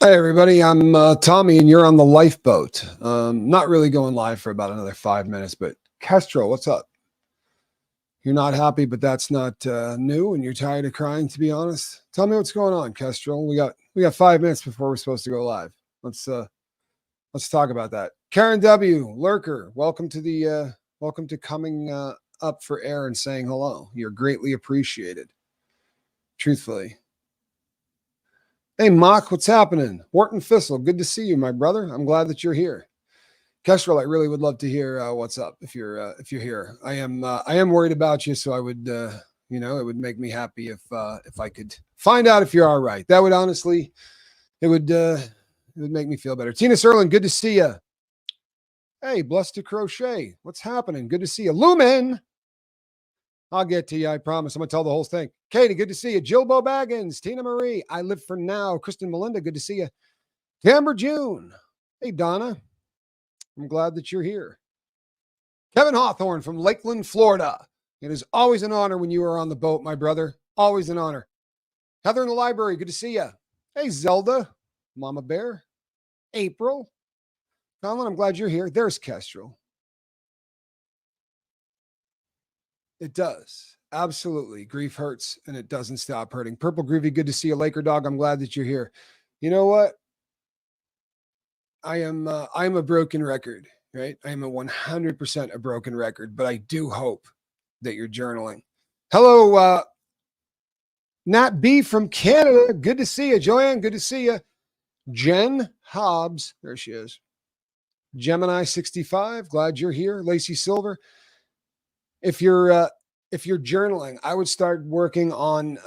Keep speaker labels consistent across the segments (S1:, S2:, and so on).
S1: Hey, everybody. I'm Tommy, and you're on the lifeboat. Not really going live for about another 5 minutes, but Kestrel, what's up? You're not happy, but that's not new, and you're tired of crying, to be honest. Tell me what's going on, Kestrel. We got 5 minutes before we're supposed to go live. Let's talk about that. Karen W. Lurker, welcome to coming up for air and saying hello. You're greatly appreciated. Truthfully. Hey, Mock, what's happening? Wharton Thistle, good to see you, my brother. I'm glad that you're here. Kestrel, I really would love to hear what's up if you're here. I am worried about you, so I would, it would make me happy if I could find out if you're all right. That would honestly, it would make me feel better. Tina Serlin, good to see you. Hey, Blessed to Crochet, what's happening? Good to see you. Lumen, I'll get to you, I promise. I'm going to tell the whole thing. Katie, good to see you. Jilbo Baggins, Tina Marie, I live for now. Kristen Melinda, good to see you. Amber June. Hey, Donna. I'm glad that you're here. Kevin Hawthorne from Lakeland, Florida. It is always an honor when you are on the boat, my brother. Always an honor. Heather in the library, good to see you. Hey, Zelda. Mama Bear. April. Colin, I'm glad you're here. There's Kestrel. It does. Absolutely. Grief hurts and it doesn't stop hurting. Purple Groovy, good to see you. Laker Dog, I'm glad that you're here. You know what? I'm a broken record, right? I am a 100% a broken record, but I do hope that you're journaling. Hello, Nat B from Canada. Good to see you. Joanne, good to see you. Jen Hobbs, there she is. Gemini 65, glad you're here. Lacey Silver. If you're journaling, I would start working on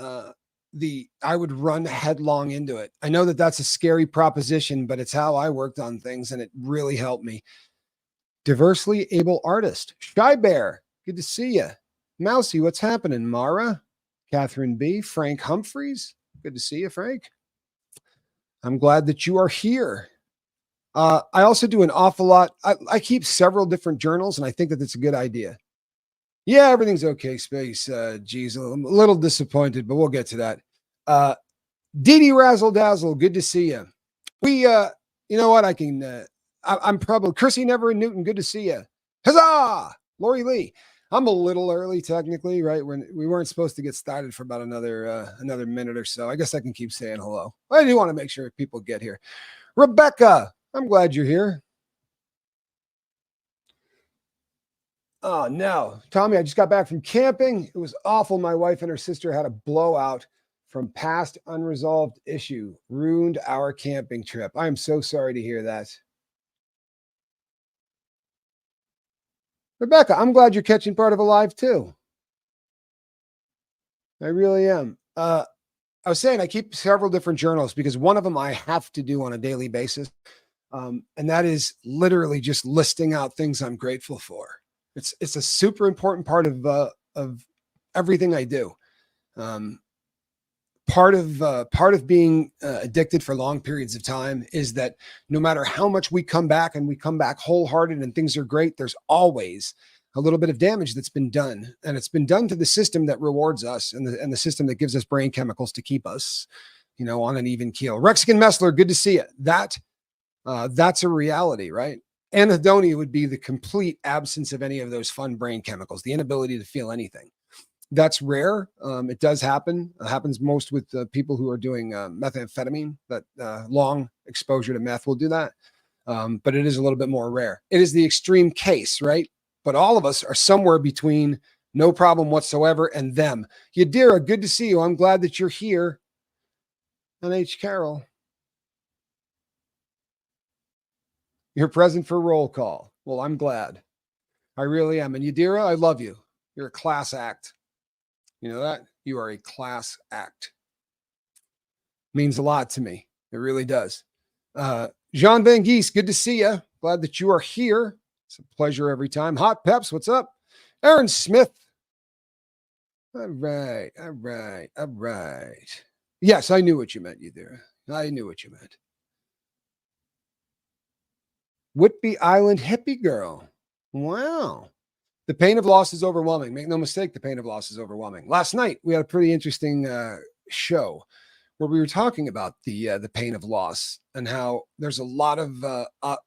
S1: I would run headlong into it. I know that that's a scary proposition, but it's how I worked on things and it really helped me. Diversely able artist. Shy Bear, good to see you. Mousy, what's happening? Mara, Catherine B, Frank Humphreys, good to see you, Frank. I'm glad that you are here. I also do an awful lot. I keep several different journals, and I think that that's a good idea. Yeah, everything's okay, Space. Geez, I'm a little disappointed, but we'll get to that. Dee Dee Razzle Dazzle, good to see you. You know what? I'm probably Chrissy Never in Newton, good to see you. Huzzah! Lori Lee. I'm a little early, technically, right? We weren't supposed to get started for about another minute or so. I guess I can keep saying hello. I do want to make sure people get here. Rebecca, I'm glad you're here. Oh, no. Tommy, I just got back from camping. It was awful. My wife and her sister had a blowout from past unresolved issue. Ruined our camping trip. I am so sorry to hear that. Rebecca, I'm glad you're catching part of a live too. I really am. I was saying I keep several different journals because one of them I have to do on a daily basis. And that is literally just listing out things I'm grateful for. It's a super important part of everything I do. Part of being addicted for long periods of time is that no matter how much we come back and we come back wholehearted and things are great, there's always a little bit of damage that's been done, and it's been done to the system that rewards us and the system that gives us brain chemicals to keep us, on an even keel. Rexican Messler, good to see you. That's a reality, right? Anhedonia would be the complete absence of any of those fun brain chemicals, the inability to feel anything. That's rare. It does happen. It happens most with people who are doing methamphetamine. That long exposure to meth will do that. But it is a little bit more rare. It is the extreme case, right? But all of us are somewhere between no problem whatsoever and them. Yadira, good to see you. I'm glad that you're here. And H. Carroll, you're present for roll call. Well, I'm glad. I really am. And Yadira, I love you. You're a class act. You know that? You are a class act. Means a lot to me. It really does. Jean Van Geese, good to see you. Glad that you are here. It's a pleasure every time. Hot Peps, what's up? Aaron Smith. All right. Yes, I knew what you meant, Yadira. I knew what you meant. Whitby Island hippie girl. Wow. The pain of loss is overwhelming. Make no mistake, the pain of loss is overwhelming. Last night, we had a pretty interesting show where we were talking about the pain of loss and how there's a lot of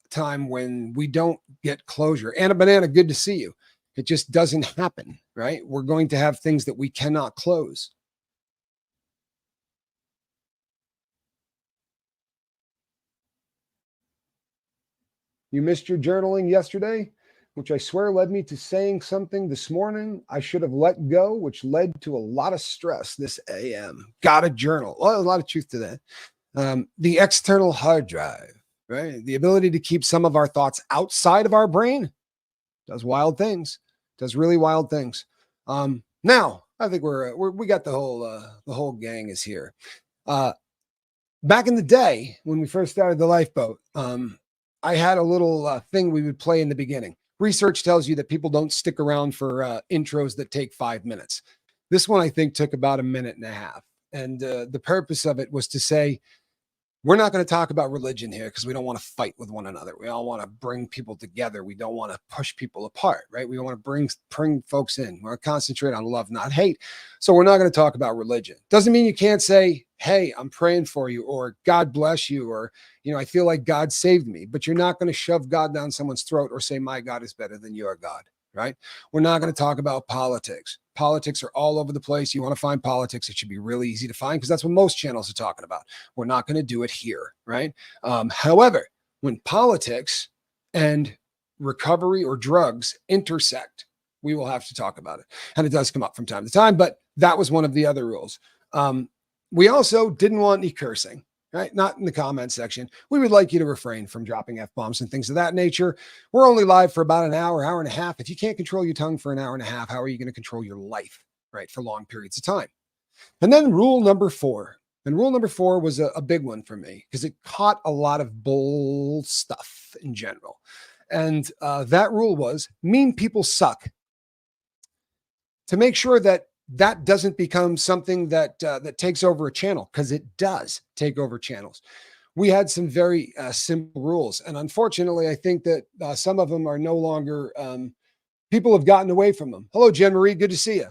S1: time when we don't get closure. Anna Banana, good to see you. It just doesn't happen, right? We're going to have things that we cannot close. You missed your journaling yesterday, which I swear led me to saying something this morning I should have let go, which led to a lot of stress this AM. Got a journal. Well, a lot of truth to that. The external hard drive, right? The ability to keep some of our thoughts outside of our brain does wild things, does really wild things. Now, I think we got the whole gang is here. Back in the day when we first started the lifeboat, I had a little thing we would play in the beginning. Research tells you that people don't stick around for intros that take 5 minutes. This one, I think, took about a minute and a half. And the purpose of it was to say, we're not going to talk about religion here because we don't want to fight with one another. We all want to bring people together. We don't want to push people apart, right? We want to bring folks in. We want to concentrate on love, not hate. So we're not going to talk about religion. Doesn't mean you can't say, hey, I'm praying for you, or God bless you, or, I feel like God saved me. But you're not going to shove God down someone's throat or say, my God is better than your God, right? We're not going to talk about politics. Politics are all over the place. You want to find politics, it should be really easy to find because that's what most channels are talking about. We're not going to do it here, right? However, when politics and recovery or drugs intersect, we will have to talk about it. And it does come up from time to time, but that was one of the other rules. We also didn't want any cursing, right? Not in the comment section. We would like you to refrain from dropping F-bombs and things of that nature. We're only live for about an hour and a half. If you can't control your tongue for an hour and a half, how are you going to control your life, right? For long periods of time. And then rule number 4. And rule number 4 was a big one for me because it caught a lot of bull stuff in general. And that rule was mean people suck. To make sure that doesn't become something that takes over a channel, because it does take over channels. We had some very simple rules. And unfortunately, I think that some of them are no longer, people have gotten away from them. Hello, Jen Marie. Good to see you.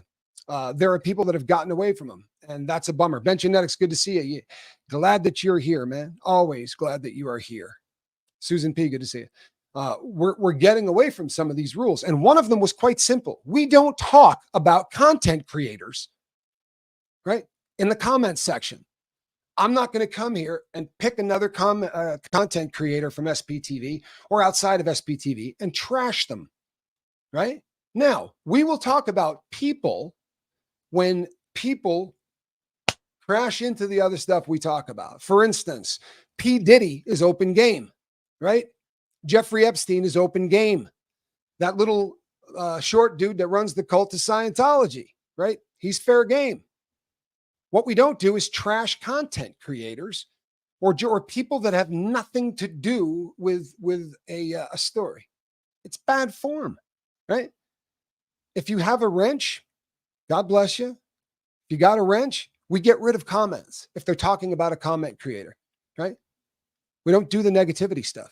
S1: There are people that have gotten away from them, and that's a bummer. Ben Genetics, good to see you. Glad that you're here, man. Always glad that you are here. Susan P, good to see you. We're getting away from some of these rules. And one of them was quite simple. We don't talk about content creators, right? In the comments section. I'm not going to come here and pick another content creator from SPTV or outside of SPTV and trash them, right? Now, we will talk about people when people crash into the other stuff we talk about. For instance, P. Diddy is open game, right? Jeffrey Epstein is open game. That little short dude that runs the cult of Scientology, right? He's fair game. What we don't do is trash content creators or people that have nothing to do with a story. It's bad form, right? If you have a wrench, God bless you. If you got a wrench, we get rid of comments if they're talking about a comment creator, right? We don't do the negativity stuff.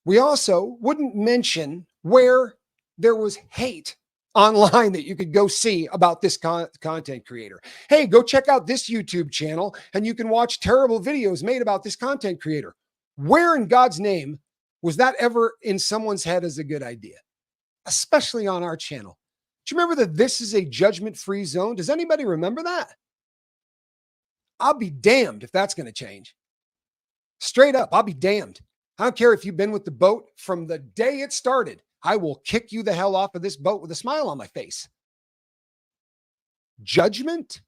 S1: We also wouldn't mention where there was hate online that you could go see about this content creator. Hey, go check out this YouTube channel and you can watch terrible videos made about this content creator. Where in God's name was that ever in someone's head as a good idea? Especially on our channel. Do you remember that this is a judgment-free zone? Does anybody remember that? I'll be damned if that's going to change. Straight up, I'll be damned. I don't care if you've been with the boat from the day it started. I will kick you the hell off of this boat with a smile on my face. Judgment?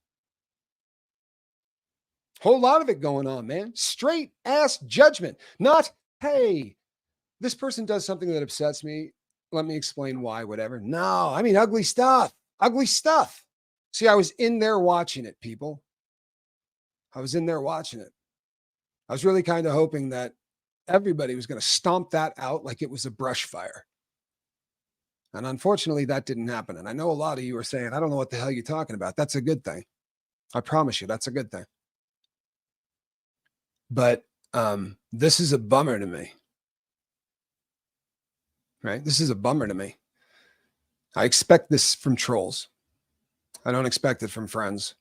S1: Whole lot of it going on, man. Straight ass judgment. Not, hey, this person does something that upsets me. Let me explain why, whatever. No, I mean, ugly stuff. Ugly stuff. See, I was in there watching it, people. I was in there watching it. I was really kind of hoping that everybody was going to stomp that out like it was a brush fire. And unfortunately, that didn't happen. And I know a lot of you are saying, I don't know what the hell you're talking about. That's a good thing. I promise you, that's a good thing. But this is a bummer to me. Right? This is a bummer to me. I expect this from trolls. I don't expect it from friends.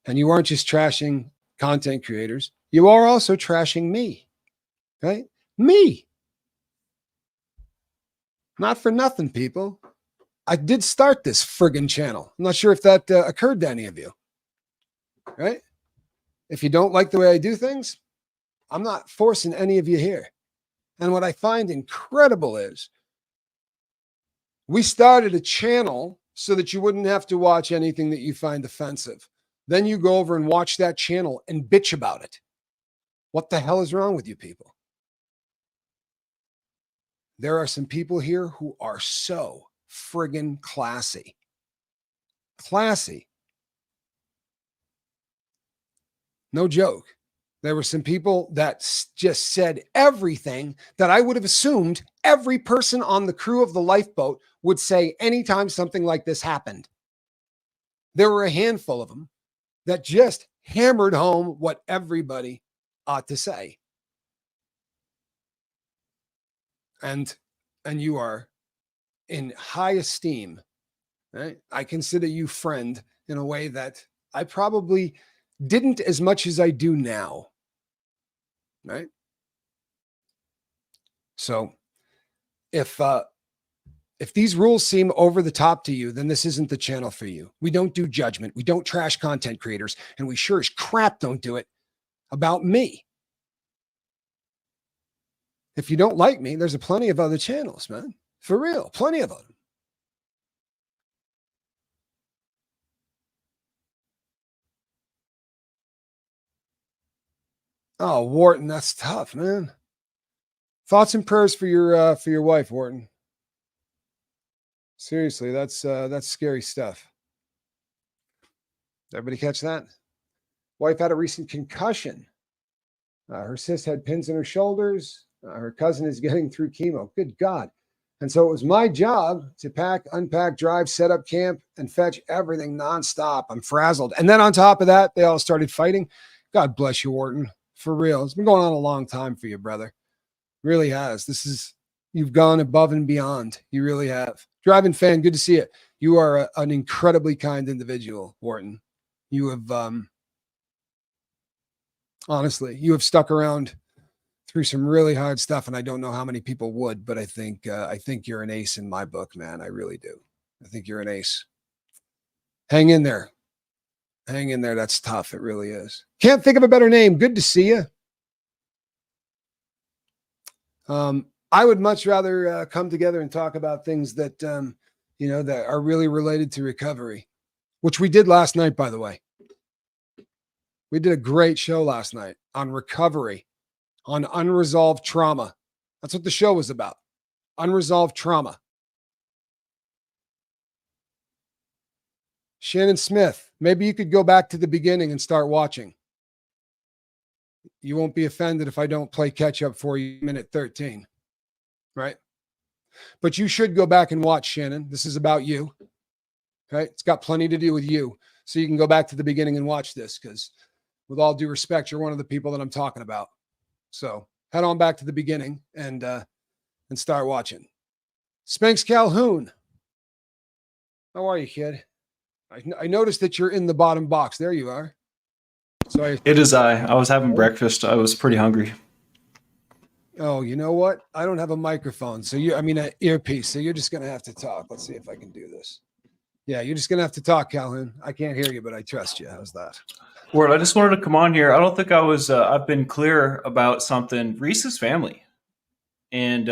S1: And you aren't just trashing content creators, you are also trashing me, right? Me. Not for nothing, people. I did start this friggin' channel. I'm not sure if that occurred to any of you, right? If you don't like the way I do things, I'm not forcing any of you here. And what I find incredible is we started a channel so that you wouldn't have to watch anything that you find offensive. Then you go over and watch that channel and bitch about it. What the hell is wrong with you people? There are some people here who are so friggin' classy. Classy. No joke. There were some people that just said everything that I would have assumed every person on the crew of the lifeboat would say anytime something like this happened. There were a handful of them that just hammered home what everybody ought to say. And you are in high esteem, right? I consider you friend in a way that I probably didn't as much as I do now, right? So if these rules seem over the top to you, then this isn't the channel for you. We don't do judgment. We don't trash content creators, and we sure as crap don't do it about me. If you don't like me, there's a plenty of other channels, man. For real, plenty of them. Oh, Wharton, that's tough, man. Thoughts and prayers for your wife, Wharton. Seriously, that's scary stuff. Everybody catch that? Wife had a recent concussion. Her sis had pins in her shoulders. Her cousin is getting through chemo. Good God. And so it was my job to pack, unpack, drive, set up camp, and fetch everything nonstop. I'm frazzled. And then on top of that, they all started fighting. God bless you, Wharton. For real. It's been going on a long time for you, brother. Really has. You've gone above and beyond. You really have. Driving fan, good to see it. You are an incredibly kind individual, Wharton. You have, honestly, you have stuck around through some really hard stuff, and I don't know how many people would, but I think you're an ace in my book, man. I really do. I think you're an ace. Hang in there. Hang in there. That's tough. It really is. Can't think of a better name. Good to see you. I would much rather come together and talk about things that that are really related to recovery, which we did last night, by the way. We did a great show last night on recovery, on unresolved trauma. That's what the show was about. Unresolved trauma. Shannon Smith, maybe you could go back to the beginning and start watching. You won't be offended if I don't play catch up for you minute 13, right? But you should go back and watch, Shannon. This is about you, right? It's got plenty to do with you. So you can go back to the beginning and watch this because with all due respect, you're one of the people that I'm talking about. So head on back to the beginning and start watching. Spanx Calhoun. How are you, kid? I noticed that you're in the bottom box. There you are. So
S2: It is I was having breakfast. I was pretty hungry.
S1: Oh, you know what? I don't have a microphone. So an earpiece. So you're just going to have to talk. Let's see if I can do this. Yeah, you're just going to have to talk, Calhoun. I can't hear you, but I trust you. How's that?
S2: Word, I just wanted to come on here. I don't think I was, I've been clear about something. Reese's family. And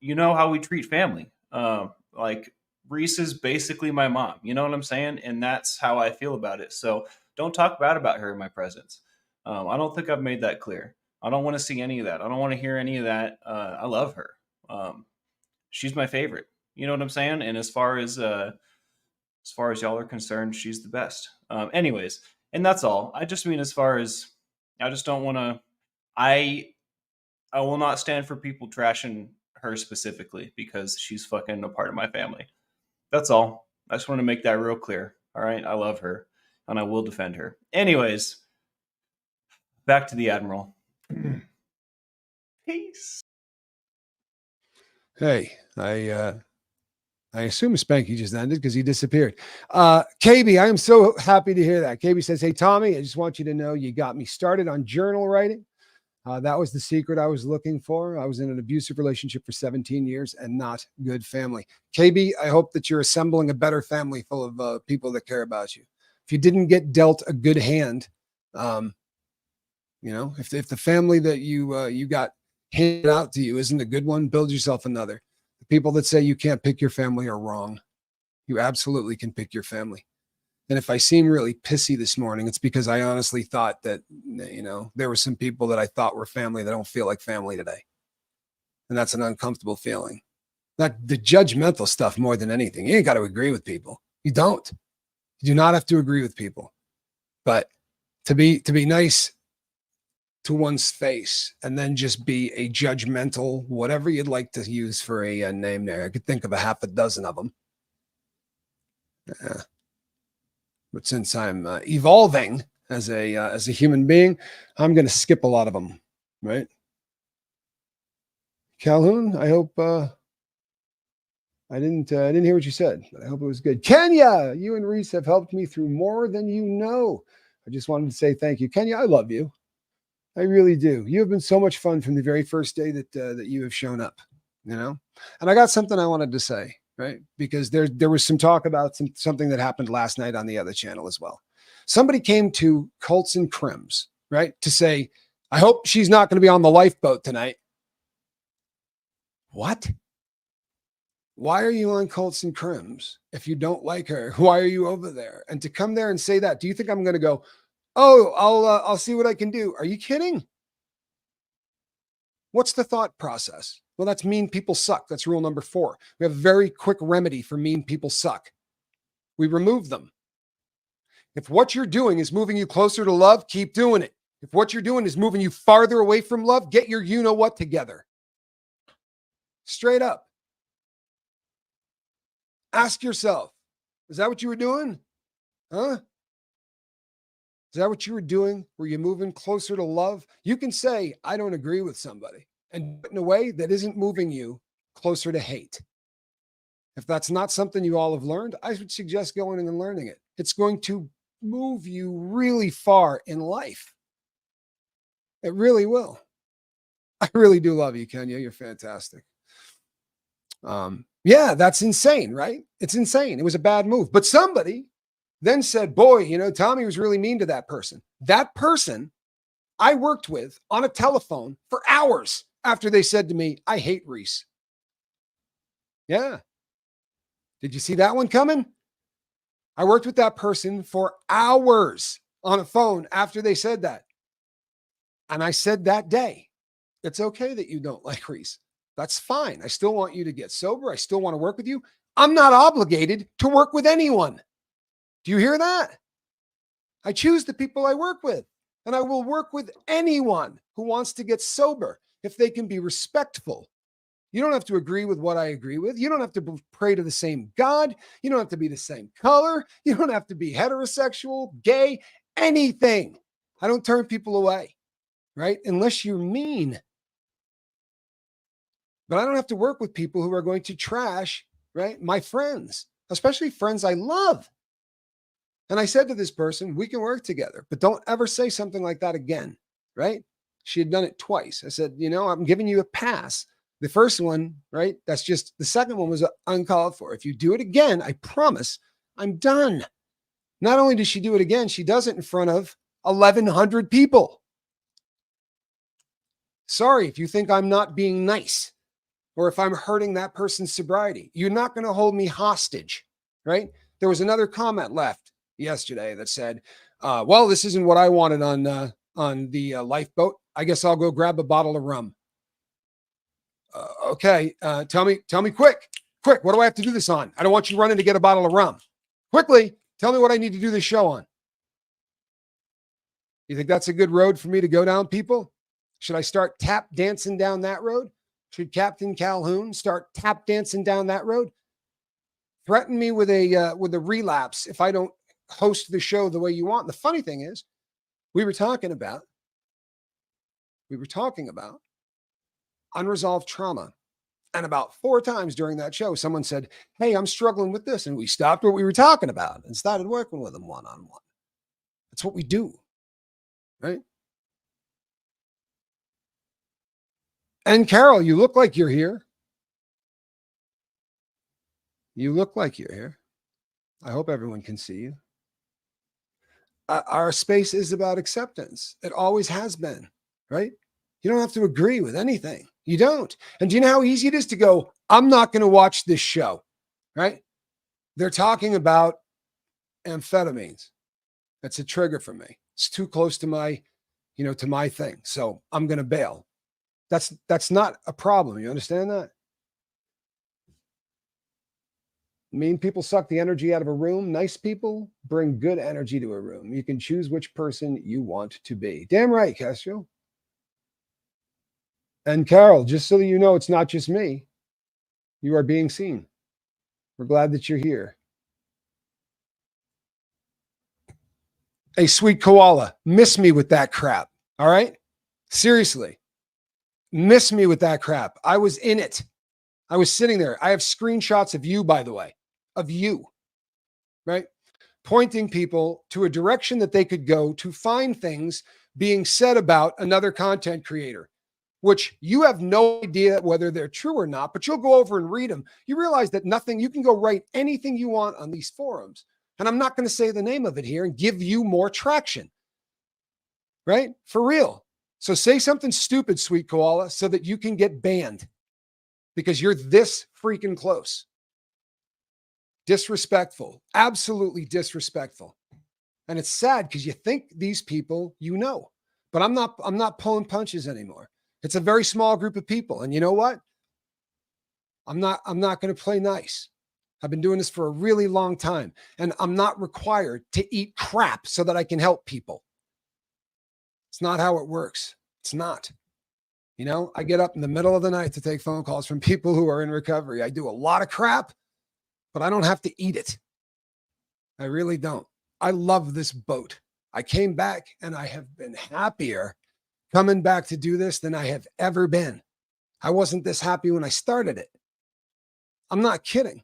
S2: you know how we treat family. Like Reese is basically my mom. You know what I'm saying? And that's how I feel about it. So don't talk bad about her in my presence. I don't think I've made that clear. I don't want to see any of that. I don't want to hear any of that. I love her. She's my favorite. You know what I'm saying? And as far as y'all are concerned, she's the best. Anyways, and that's all. I just mean as far as I just don't want to. I will not stand for people trashing her specifically because she's fucking a part of my family. That's all. I just want to make that real clear. All right. I love her and I will defend her. Anyways, back to the Admiral. Peace.
S1: Hey, I I assume Spanky just ended because he disappeared. KB, I am so happy to hear that. KB says, hey, Tommy, I just want you to know you got me started on journal writing. That was the secret I was looking for. I was in an abusive relationship for 17 years and not good family. KB, I hope that you're assembling a better family full of people that care about you. If you didn't get dealt a good hand, if the family that you got handed out to you isn't a good one, build yourself another. The people that say you can't pick your family are wrong. You absolutely can pick your family. And if I seem really pissy this morning, it's because I honestly thought that, there were some people that I thought were family that don't feel like family today. And that's an uncomfortable feeling. Not the judgmental stuff more than anything. You ain't got to agree with people. You don't. You do not have to agree with people. But to be nice to one's face and then just be a judgmental, whatever you'd like to use for a name there. I could think of a half a dozen of them. But since I'm evolving as a human being, I'm going to skip a lot of them, right? Calhoun, I hope I didn't hear what you said, but I hope it was good. Kenya, you and Reese have helped me through more than you know. I just wanted to say thank you, Kenya. I love you. I really do. You have been so much fun from the very first day that you have shown up. And I got something I wanted to say. Right? Because there was some talk about something that happened last night on the other channel as well. Somebody came to Cults and Crims, right? To say, I hope she's not going to be on the lifeboat tonight. What? Why are you on Cults and Crims? If you don't like her, why are you over there? And to come there and say that, do you think I'm going to go, oh, I'll see what I can do? Are you kidding? What's the thought process? Well, that's mean people suck. That's rule number 4. We have a very quick remedy for mean people suck. We remove them. If what you're doing is moving you closer to love, keep doing it. If what you're doing is moving you farther away from love, get your you-know-what together. Straight up. Ask yourself, is that what you were doing? Huh? Is that what you were doing? Were you moving closer to love? You can say, I don't agree with somebody, and in a way that isn't moving you closer to hate. If that's not something you all have learned, I would suggest going and learning it. It's going to move you really far in life. It really will. I really do love you, Kenya. You're fantastic. Yeah, that's insane, right? It's insane. It was a bad move. But somebody then said, boy, Tommy was really mean to that person. That person I worked with on a telephone for hours after they said to me, I hate Reese. Yeah. Did you see that one coming? I worked with that person for hours on a phone after they said that. And I said that day, it's okay that you don't like Reese. That's fine. I still want you to get sober. I still want to work with you. I'm not obligated to work with anyone. Do you hear that? I choose the people I work with, and I will work with anyone who wants to get sober if they can be respectful. You don't have to agree with what I agree with. You don't have to pray to the same God. You don't have to be the same color. You don't have to be heterosexual, gay, anything. I don't turn people away, right? Unless you're mean. But I don't have to work with people who are going to trash, right, my friends, especially friends I love. And I said to this person, we can work together, but don't ever say something like that again, right? She had done it twice. I said, I'm giving you a pass. The first one, right? That's just, the second one was uncalled for. If you do it again, I promise I'm done. Not only does she do it again, she does it in front of 1,100 people. Sorry if you think I'm not being nice or if I'm hurting that person's sobriety. You're not going to hold me hostage, right? There was another comment left yesterday that said, well, this isn't what I wanted on the lifeboat. I guess I'll go grab a bottle of rum. Okay. Tell me quick. What do I have to do this on? I don't want you running to get a bottle of rum. Quickly, tell me what I need to do this show on. You think that's a good road for me to go down, people? Should I start tap dancing down that road? Should Captain Calhoun start tap dancing down that road? Threaten me with a relapse if I don't host the show the way you want. And the funny thing is, we were talking about unresolved trauma And about 4 times during that show, someone said, hey, I'm struggling with this. And we stopped what we were talking about and started working with them one-on-one. That's what we do, right? And Carol, you look like you're here. You look like you're here. I hope everyone can see you. Our space is about acceptance. It always has been, right? You don't have to agree with anything. You don't. And do you know how easy it is to go, I'm not going to watch this show, right? They're talking about amphetamines. That's a trigger for me. It's too close to my, to my thing. So I'm going to bail. That's not a problem. You understand that? Mean people suck the energy out of a room. Nice people bring good energy to a room. You can choose which person you want to be. Damn right, Castro. And Carol, just so that you know, it's not just me. You are being seen. We're glad that you're here. Hey, sweet koala, miss me with that crap. All right? Seriously. Miss me with that crap. I was in it. I was sitting there. I have screenshots of you, by the way, of you, right? Pointing people to a direction that they could go to find things being said about another content creator, which you have no idea whether they're true or not, but you'll go over and read them. You realize that you can go write anything you want on these forums. And I'm not going to say the name of it here and give you more traction, right? For real. So say something stupid, sweet koala, so that you can get banned because you're this freaking close. Disrespectful, absolutely disrespectful. And it's sad because you think these people, but I'm not pulling punches anymore. It's a very small group of people. And you know what? I'm not going to play nice. I've been doing this for a really long time, and I'm not required to eat crap so that I can help people. It's not how it works. It's not. I get up in the middle of the night to take phone calls from people who are in recovery. I do a lot of crap, but I don't have to eat it. I really don't. I love this boat. I came back and I have been happier coming back to do this than I have ever been. I wasn't this happy when I started it. I'm not kidding.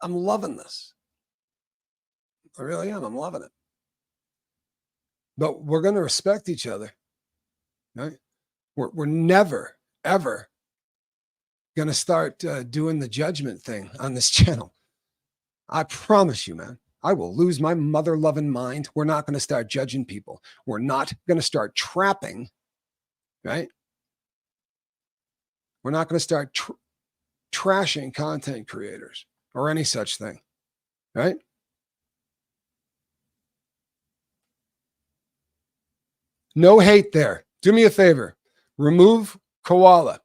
S1: I'm loving this. I really am. I'm loving it. But we're going to respect each other, right? We're never, ever going to start doing the judgment thing on this channel. I promise you, man. I will lose my mother-loving mind. We're not going to start judging people. We're not going to start trapping, right? We're not going to start trashing content creators or any such thing, right? No hate there. Do me a favor. Remove Koala.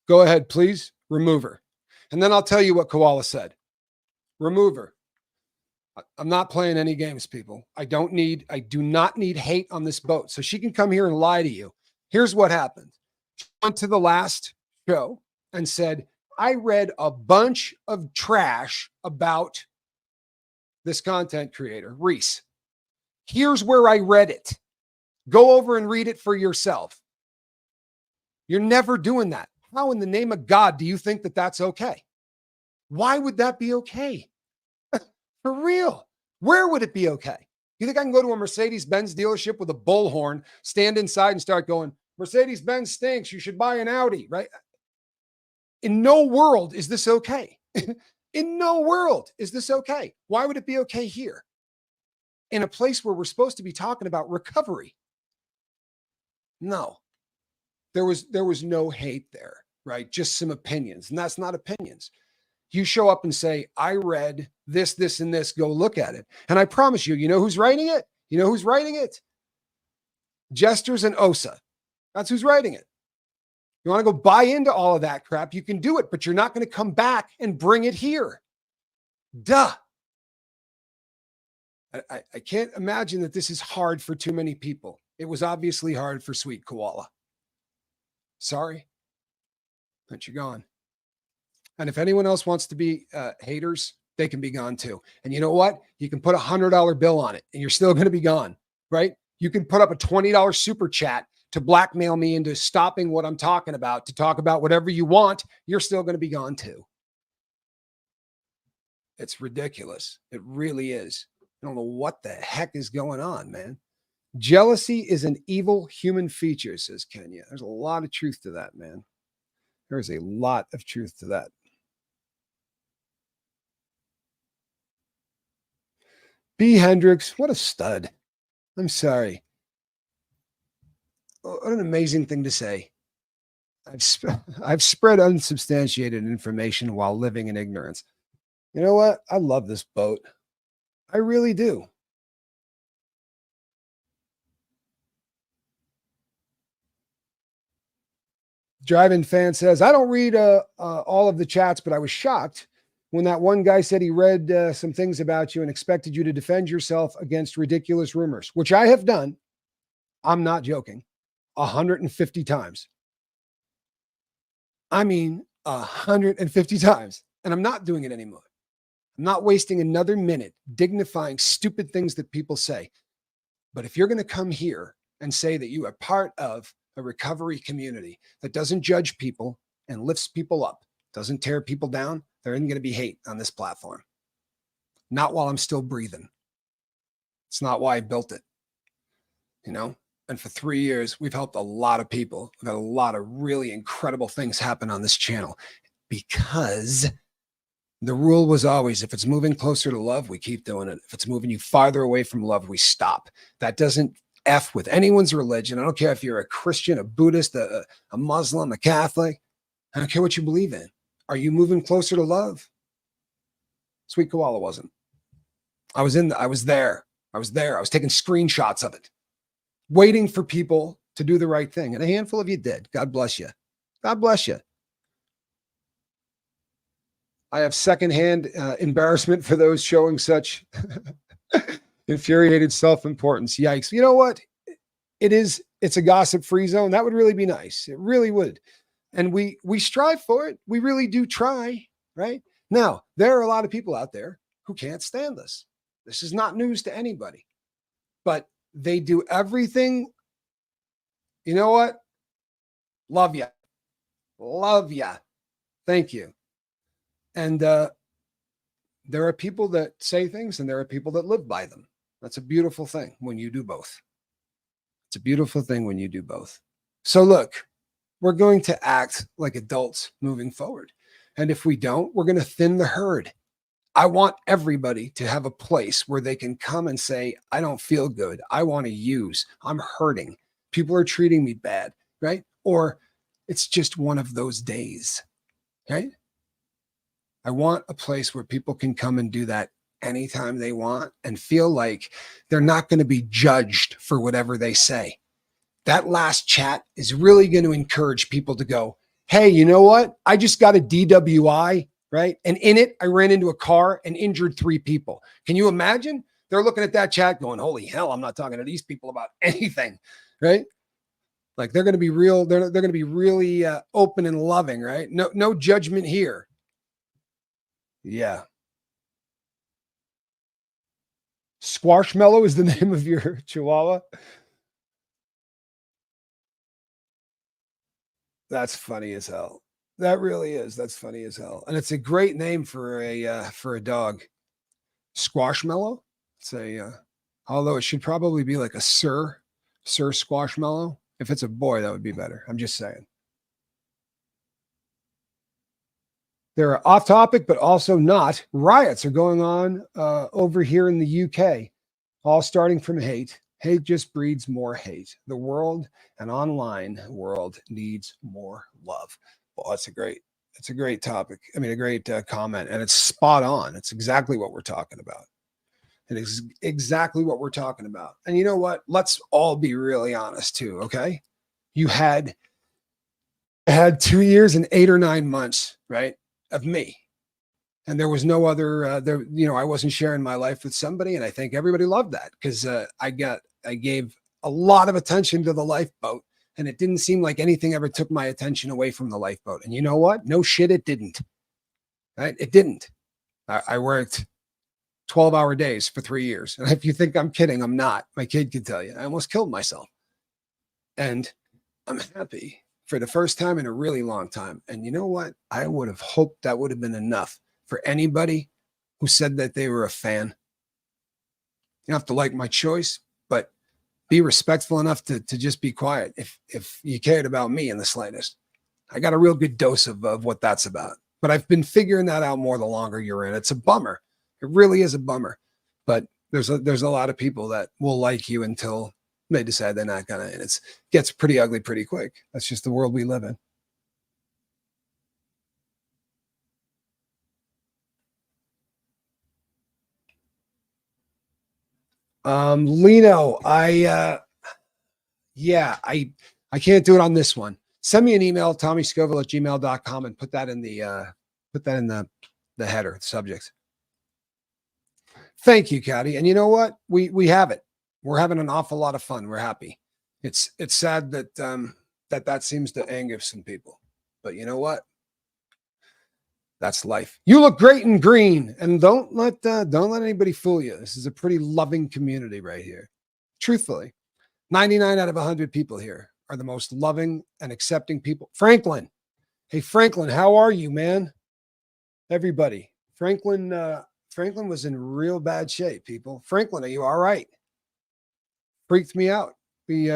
S1: Go ahead, please. Remove her. And then I'll tell you what Koala said. Remove her. I'm not playing any games, people. I do not need hate on this boat. So she can come here and lie to you. Here's what happened. She went to the last show and said, I read a bunch of trash about this content creator, Reese. Here's where I read it. Go over and read it for yourself. You're never doing that. How in the name of God do you think that that's okay? Why would that be okay? For real. Where would it be okay? You think I can go to a Mercedes-Benz dealership with a bullhorn, stand inside and start going, Mercedes-Benz stinks. You should buy an Audi, right? In no world is this okay. In no world is this okay. Why would it be okay here? In a place where we're supposed to be talking about recovery. No. There was no hate there, right? Just some opinions. And that's not opinions. You show up and say, I read this, this, and this. Go look at it. And I promise you, you know who's writing it? You know who's writing it? Jesters and Osa. That's who's writing it. You want to go buy into all of that crap? You can do it, but you're not going to come back and bring it here. Duh. I can't imagine that this is hard for too many people. It was obviously hard for Sweet Koala. Sorry, but you're gone. And if anyone else wants to be haters, they can be gone too. And you know what? You can put $100 bill on it and you're still going to be gone, right? You can put up a $20 super chat to blackmail me into stopping what I'm talking about to talk about whatever you want, you're still going to be gone too. It's ridiculous. It really is. I don't know what the heck is going on, man. Jealousy is an evil human feature, says Kenya. There's a lot of truth to that, man. There's a lot of truth to that. B. Hendricks, what a stud. I'm sorry. What an amazing thing to say. I've spread unsubstantiated information while living in ignorance. You know what? I love this boat. I really do. Drive-in fan says, I don't read all of the chats, but I was shocked when that one guy said he read some things about you and expected you to defend yourself against ridiculous rumors, which I have done. I'm not joking. 150 times. I mean, 150 times. And I'm not doing it anymore. I'm not wasting another minute dignifying stupid things that people say. But if you're going to come here and say that you are part of a recovery community that doesn't judge people and lifts people up, doesn't tear people down, there isn't going to be hate on this platform. Not while I'm still breathing. It's not why I built it. You know? And for 3 years, we've helped a lot of people. We've had a lot of really incredible things happen on this channel because the rule was always, if it's moving closer to love, we keep doing it. If it's moving you farther away from love, we stop. That doesn't F with anyone's religion. I don't care if you're a Christian, a Buddhist, a Muslim, a Catholic. I don't care what you believe in. Are you moving closer to love? Sweet Koala wasn't. I was there. I was taking screenshots of it, waiting for people to do the right thing. And a handful of you did. God bless you. God bless you. I have secondhand embarrassment for those showing such infuriated self-importance. Yikes. You know what? It's a gossip-free zone. That would really be nice. It really would. And we strive for it. We really do try, right? Now, there are a lot of people out there who can't stand this. This is not news to anybody. But they do everything. You know what? Love ya. Love ya. Thank you. And there are people that say things and there are people that live by them. That's a beautiful thing when you do both. It's a beautiful thing when you do both. So look, we're going to act like adults moving forward. And if we don't, we're going to thin the herd. I want everybody to have a place where they can come and say, I don't feel good. I want to use. I'm hurting. People are treating me bad, right? Or it's just one of those days, right? I want a place where people can come and do that anytime they want and feel like they're not going to be judged for whatever they say. That last chat is really going to encourage people to go, hey, you know what? I just got a DWI, right? And in it, I ran into a car and injured 3 people. Can you imagine? They're looking at that chat going, holy hell, I'm not talking to these people about anything, right? Like they're going to be real. They're going to be really open and loving, right? No judgment here. Yeah. Squashmallow is the name of your Chihuahua. That's funny as hell. That really is. That's funny as hell. And it's a great name for a dog. Squashmallow. It's although it should probably be like a Sir Squashmallow. If it's a boy, that would be better. I'm just saying. They're off topic, but also not. Riots are going on over here in the UK, all starting from hate. Hate just breeds more hate. The world and online world needs more love. Well, it's a great topic. I mean, a great comment, and it's spot on. It's exactly what we're talking about. It is exactly what we're talking about. And you know what? Let's all be really honest too. Okay, you had 2 years and 8 or 9 months, right, of me. And there was no other, I wasn't sharing my life with somebody. And I think everybody loved that because I gave a lot of attention to the lifeboat and it didn't seem like anything ever took my attention away from the lifeboat. And you know what? No shit, it didn't. Right? It didn't. I worked 12-hour days for 3 years. And if you think I'm kidding, I'm not. My kid can tell you. I almost killed myself. And I'm happy for the first time in a really long time. And you know what? I would have hoped that would have been enough for anybody who said that they were a fan. You don't have to like my choice, but be respectful enough to just be quiet if you cared about me in the slightest. I got a real good dose of what that's about. But I've been figuring that out more the longer you're in. It's a bummer. It really is a bummer. But there's a lot of people that will like you until they decide they're not gonna, and it gets pretty ugly pretty quick. That's just the world we live in. Lino, I can't do it on this one. Send me an email, tommyscoville@gmail.com, and put that in the header, the subject. Thank you, Caddy. And you know what? We have it. We're having an awful lot of fun. We're happy. It's sad that that seems to anger some people. But you know what? That's life. You look great in green, and don't let anybody fool you. This is a pretty loving community right here. Truthfully, 99 out of 100 people here are the most loving and accepting people. Franklin, hey Franklin, how are you, man? Everybody, Franklin was in real bad shape. People, Franklin, are you all right? Freaked me out.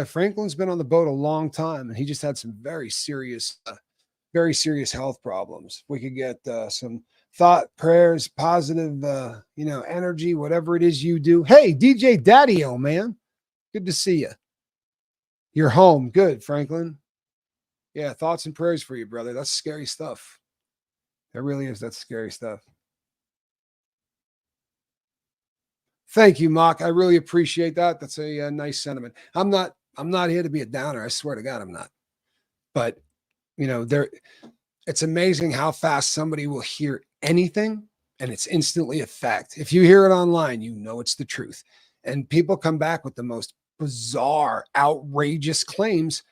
S1: Franklin's been on the boat a long time, and he just had some very serious health problems. We could get some thought, prayers, positive, energy, whatever it is you do. Hey, DJ Daddy-O, man. Good to see you. You're home. Good, Franklin. Yeah, thoughts and prayers for you, brother. That's scary stuff. That really is. That's scary stuff. Thank you, Mock. I really appreciate that. That's a nice sentiment. I'm not here to be a downer. I swear to God, I'm not. But it's amazing how fast somebody will hear anything and it's instantly a fact. If you hear it online, you know it's the truth. And people come back with the most bizarre, outrageous claims.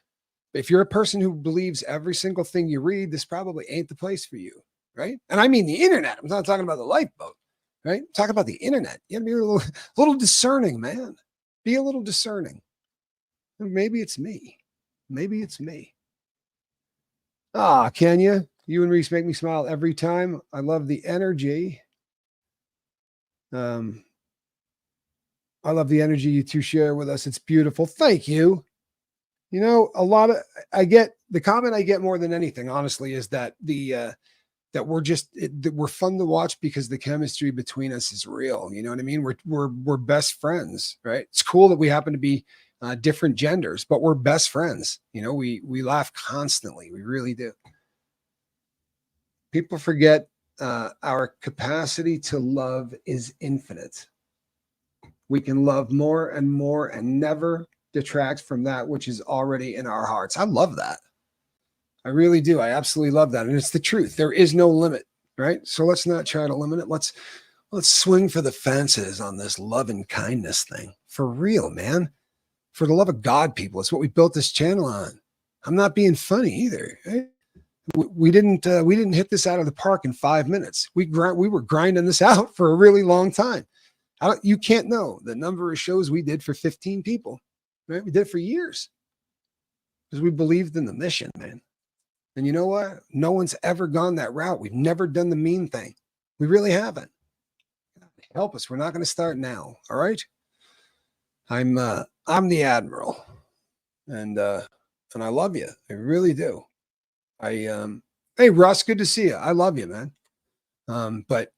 S1: If you're a person who believes every single thing you read, this probably ain't the place for you, right? And I mean the internet. I'm not talking about the lifeboat, right? I'm talking about the internet. You gotta be a little discerning, man. Be a little discerning. Maybe it's me. Maybe it's me. Kenya, you and Reese make me smile every time. I love the energy. I love the energy you two share with us. It's beautiful. Thank you. The comment I get more than anything, honestly, is that that we're fun to watch because the chemistry between us is real. You know what I mean? We're best friends, right? It's cool that we happen to be different genders, but we're best friends. We laugh constantly. We really do. People forget our capacity to love is infinite. We can love more and more and never detract from that which is already in our hearts. I love that. I really do. I absolutely love that. And it's the truth. There is no limit, right? So let's not try to limit it. Let's swing for the fences on this love and kindness thing. For real, man. For the love of God, people. It's what we built this channel on. I'm not being funny either. Right? We didn't hit this out of the park in 5 minutes. We were grinding this out for a really long time. You can't know the number of shows we did for 15 people. Right? We did it for years because we believed in the mission, man. And you know what? No one's ever gone that route. We've never done the mean thing. We really haven't. Help us. We're not going to start now. All right. I'm the Admiral, and I love you. I really do. Hey Russ, good to see you. I love you, man. But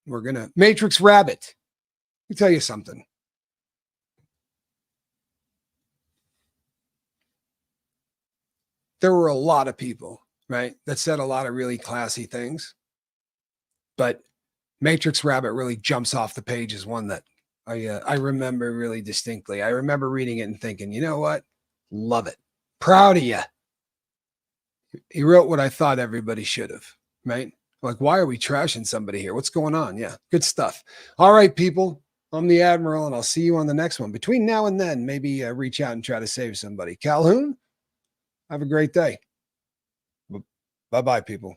S1: we're gonna Matrix Rabbit. Let me tell you something. There were a lot of people, right, that said a lot of really classy things, but Matrix Rabbit really jumps off the page as one that I remember really distinctly. I remember reading it and thinking, you know what? Love it. Proud of you. He wrote what I thought everybody should have, right? Like, why are we trashing somebody here? What's going on? Yeah, good stuff. All right, people. I'm the Admiral, and I'll see you on the next one. Between now and then, maybe reach out and try to save somebody. Calhoun, have a great day. Bye-bye, people.